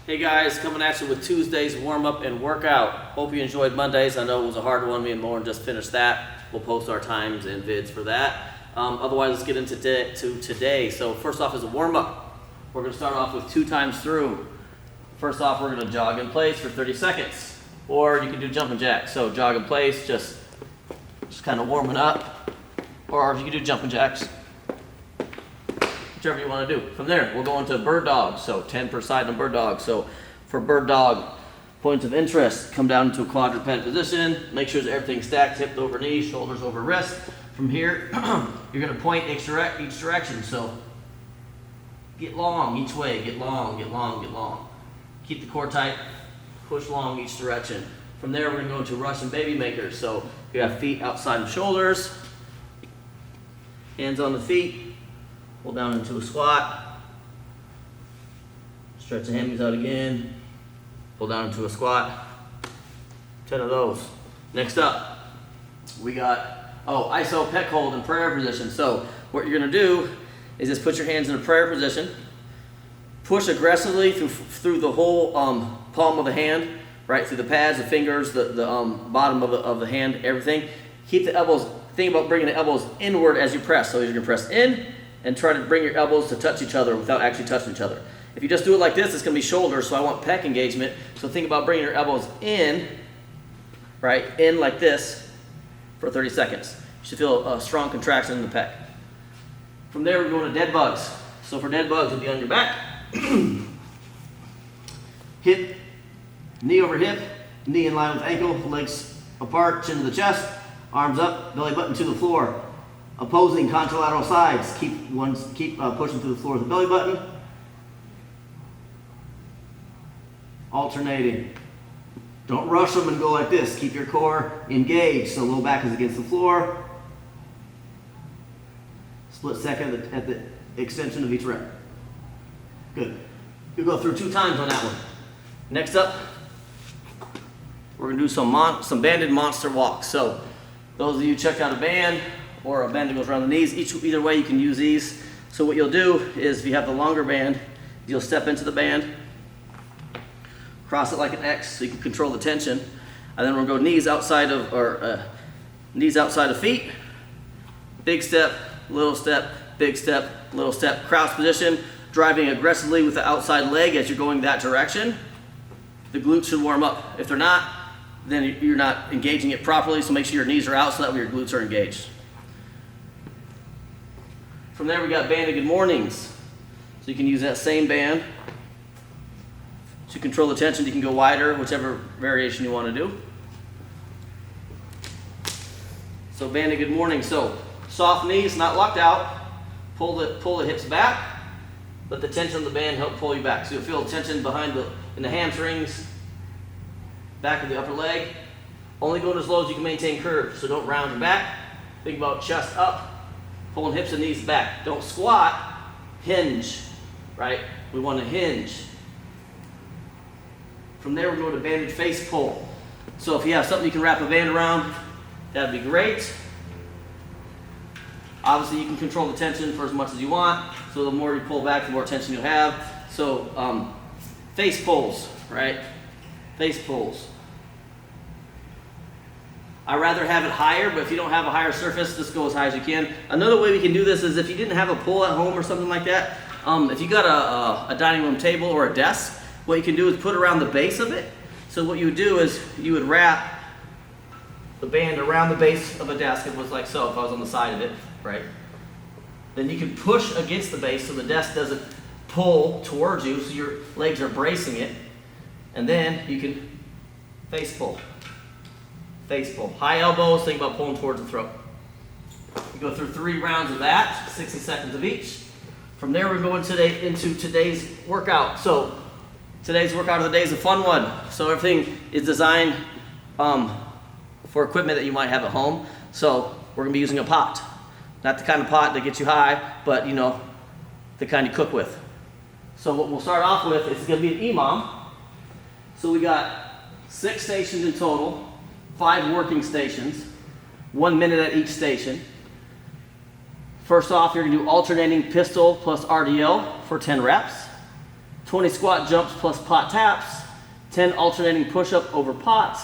Hey guys, coming at you with Tuesday's warm-up and workout. Hope you enjoyed Mondays. I know it was a hard one. Me and Lauren just finished that. We'll post our times and vids for that. Otherwise, let's get into today. So first off is a warm-up. We're going to start off with 2 times through. First off, we're going to jog in place for 30 seconds. Or you can do jumping jacks. So jog in place, just kind of warming up. Or you can do jumping jacks. Whichever you want to do. From there, we'll go into bird dog. So 10 per side in a bird dog. So for bird dog, points of interest, come down into a quadruped position. Make sure that everything's stacked, hip over knee, shoulders over wrist. From here, you're going to point each direction. So get long each way. Get long, get long, get long. Keep the core tight. Push long each direction. From there, we're going to go into Russian baby makers. So you have feet outside of shoulders. Hands on the feet. Pull down into a squat. Stretch the hammies out again. Pull down into a squat. 10 of those. Next up, we got, iso pec hold in prayer position. So what you're going to do is just put your hands in a prayer position. Push aggressively through the whole palm of the hand, right through the pads, the fingers, the bottom of the hand, everything. Keep the elbows, think about bringing the elbows inward as you press. So you're going to press in and try to bring your elbows to touch each other without actually touching each other. If you just do it like this, it's going to be shoulders, so I want pec engagement. So think about bringing your elbows in, right, in like this for 30 seconds. You should feel a strong contraction in the pec. From there, we're going to dead bugs. So for dead bugs, you'll be on your back. Hip, knee over hip, knee in line with ankle, legs apart, chin to the chest, arms up, belly button to the floor. Opposing contralateral sides. Keep pushing through the floor with the belly button. Alternating. Don't rush them and go like this. Keep your core engaged so low back is against the floor. Split second at the extension of each rep. Good. You'll go through 2 times on that one. Next up, we're going to do some banded monster walks. So those of you who checked out a band, or a band that goes around the knees, either way you can use these. So what you'll do is if you have the longer band, you'll step into the band, cross it like an X so you can control the tension, and then we'll go knees outside of feet, big step, little step, big step, little step, crouch position, driving aggressively with the outside leg as you're going that direction. The glutes should warm up. If they're not, then you're not engaging it properly, so make sure your knees are out so that way your glutes are engaged. From there, we got banded good mornings. So you can use that same band to control the tension. You can go wider, whichever variation you want to do. So banded good morning. So soft knees, not locked out. Pull the hips back. Let the tension of the band help pull you back. So you'll feel tension in the hamstrings, back of the upper leg. Only going as low as you can maintain curve. So don't round your back. Think about chest up. Pulling hips and knees back. Don't squat, hinge, right? We want to hinge. From there, we're going to banded face pull. So if you have something you can wrap a band around, that'd be great. Obviously, you can control the tension for as much as you want. So the more you pull back, the more tension you'll have. So face pulls, right? Face pulls. I'd rather have it higher, but if you don't have a higher surface, just go as high as you can. Another way we can do this is if you didn't have a pull at home or something like that, if you got a dining room table or a desk, what you can do is put around the base of it. So what you would do is you would wrap the band around the base of a desk. It was like so if I was on the side of it, right? Then you can push against the base so the desk doesn't pull towards you, so your legs are bracing it. And then you can face pull. Face pull. High elbows, think about pulling towards the throat. We go through 3 rounds of that, 60 seconds of each. From there, we're going into today's workout. So today's workout of the day is a fun one. So everything is designed for equipment that you might have at home. So we're going to be using a pot. Not the kind of pot that gets you high, but the kind you cook with. So what we'll start off with is going to be an EMOM. So we got 6 stations in total. 5 working stations, 1 minute at each station. First off, you're going to do alternating pistol plus RDL for 10 reps. 20 squat jumps plus pot taps, 10 alternating push-up over pot,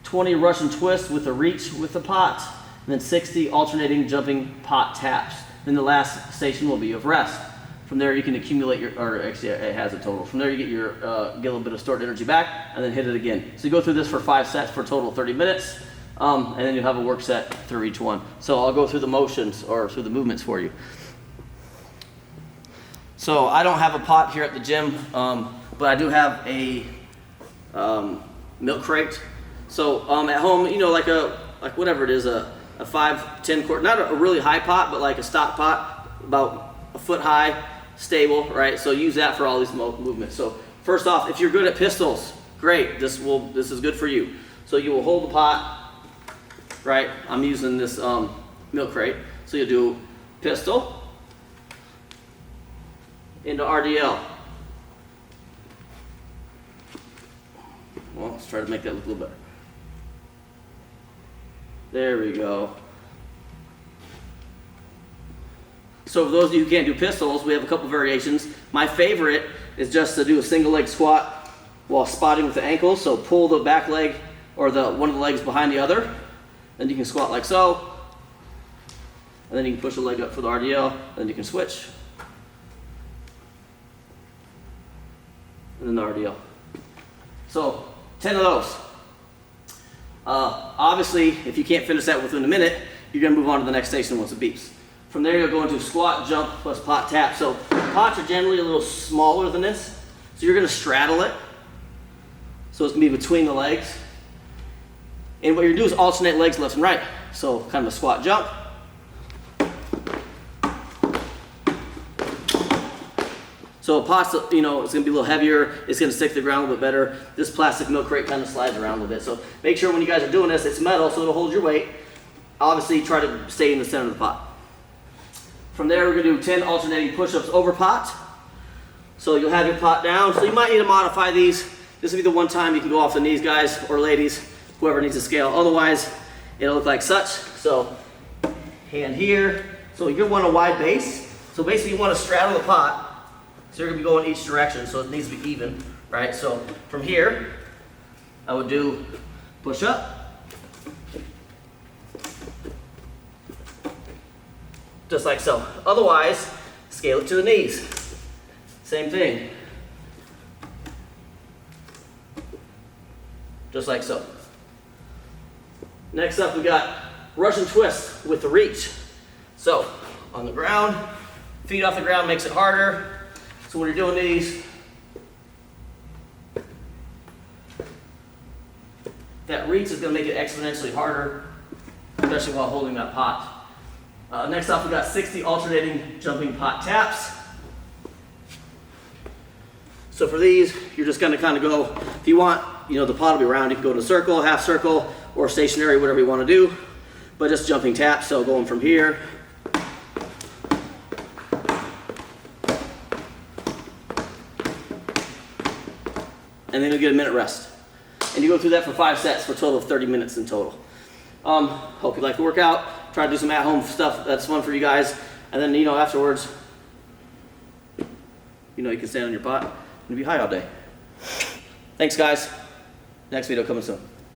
20 Russian twists with a reach with the pot, and then 60 alternating jumping pot taps. Then the last station will be of rest. From there you can accumulate your, or actually it has a total. From there you get your, get a little bit of stored energy back and then hit it again. So you go through this for 5 sets for a total of 30 minutes. And then you have a work set through each one. So I'll go through the motions or through the movements for you. So I don't have a pot here at the gym, but I do have a milk crate. So at home, you know, like whatever it is, a 5-10 quart, not a really high pot, but like a stock pot, about a foot high, stable, right? So use that for all these movements. So first off, if you're good at pistols, great. This is good for you. So you will hold the pot, right? I'm using this milk crate. So you'll do pistol into RDL. Well, let's try to make that look a little better. There we go. So for those of you who can't do pistols, we have a couple variations. My favorite is just to do a single leg squat while spotting with the ankles. So pull the back leg or one of the legs behind the other. Then you can squat like so. And then you can push the leg up for the RDL. Then you can switch. And then the RDL. So 10 of those. Obviously, if you can't finish that within a minute, you're going to move on to the next station once it beeps. From there, you'll go into squat, jump, plus pot tap. So pots are generally a little smaller than this. So you're going to straddle it. So it's going to be between the legs. And what you're going to do is alternate legs left and right. So kind of a squat, jump. So a pot's, you know, it's going to be a little heavier. It's going to stick to the ground a little bit better. This plastic milk crate kind of slides around a little bit. So make sure when you guys are doing this, it's metal, so it'll hold your weight. Obviously, try to stay in the center of the pot. From there, we're going to do 10 alternating push-ups over pot. So you'll have your pot down. So you might need to modify these. This will be the one time you can go off the knees, guys, or ladies, whoever needs to scale. Otherwise, it'll look like such. So hand here. So you want a wide base. So basically, you want to straddle the pot. So you're going to be going each direction, so it needs to be even, right? So from here, I would do push-up. Just like so. Otherwise, scale it to the knees. Same thing. Just like so. Next up, we got Russian twist with the reach. So on the ground, feet off the ground makes it harder. So when you're doing these, that reach is going to make it exponentially harder, especially while holding that pot. Next up, we got 60 alternating jumping pot taps. So for these, you're just going to kind of go, if you want, you know, the pot will be round, you can go to circle, half circle, or stationary, whatever you want to do, but just jumping taps, so going from here, and then you'll get a minute rest. And you go through that for 5 sets for a total of 30 minutes in total. Hope you like the workout. Try to do some at-home stuff that's fun for you guys. And then, you know, afterwards, you know, you can stand on your pot and be high all day. Thanks, guys. Next video coming soon.